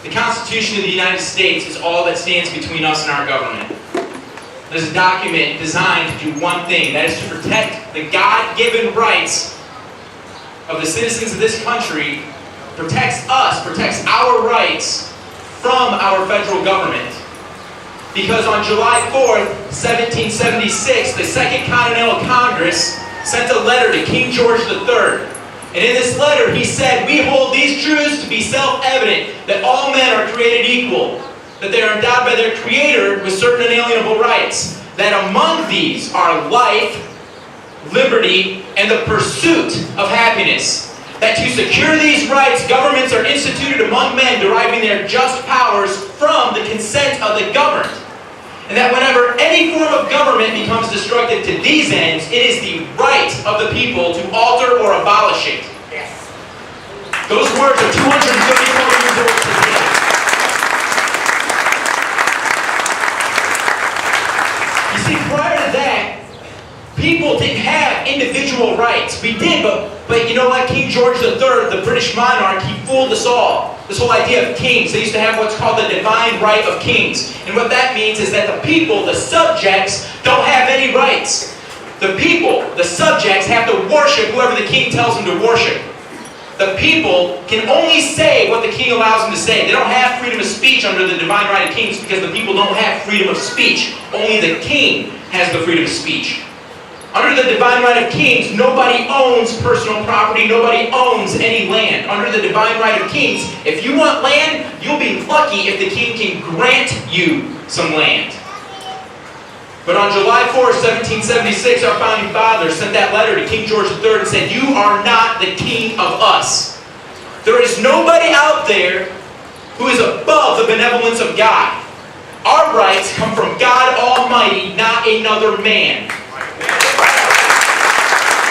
The Constitution of the United States is all that stands between us and our government. It is a document designed to do one thing, that is to protect the God-given rights of the citizens of this country, protects us, protects our rights from our federal government. Because on July 4th, 1776, the Second Continental Congress sent a letter to King George III. And in this letter he said, "We hold these truths to be self-evident, that all men are created equal, that they are endowed by their Creator with certain inalienable rights, that among these are life, liberty, and the pursuit of happiness. That to secure these rights, governments are instituted among men, deriving their just powers from the consent of the governed. And that whenever any form of government becomes destructive to these ends, it is the right of the people to alter or abolish it." Yes. Those words are 234 years old today. You see, prior to that, people didn't have individual rights. We did, but you know what? King George III, the British monarch, he fooled us all. This whole idea of kings. They used to have what's called the divine right of kings. And what that means is that the people, the subjects, don't have any rights. The people, the subjects, have to worship whoever the king tells them to worship. The people can only say what the king allows them to say. They don't have freedom of speech under the divine right of kings because the people don't have freedom of speech. Only the king has the freedom of speech. Under the divine right of kings, nobody owns personal property, nobody owns any land. Under the divine right of kings, if you want land, you'll be lucky if the king can grant you some land. But on July 4, 1776, our founding fathers sent that letter to King George III and said, "You are not the king of us. There is nobody out there who is above the benevolence of God. Our rights come from God Almighty, not another man.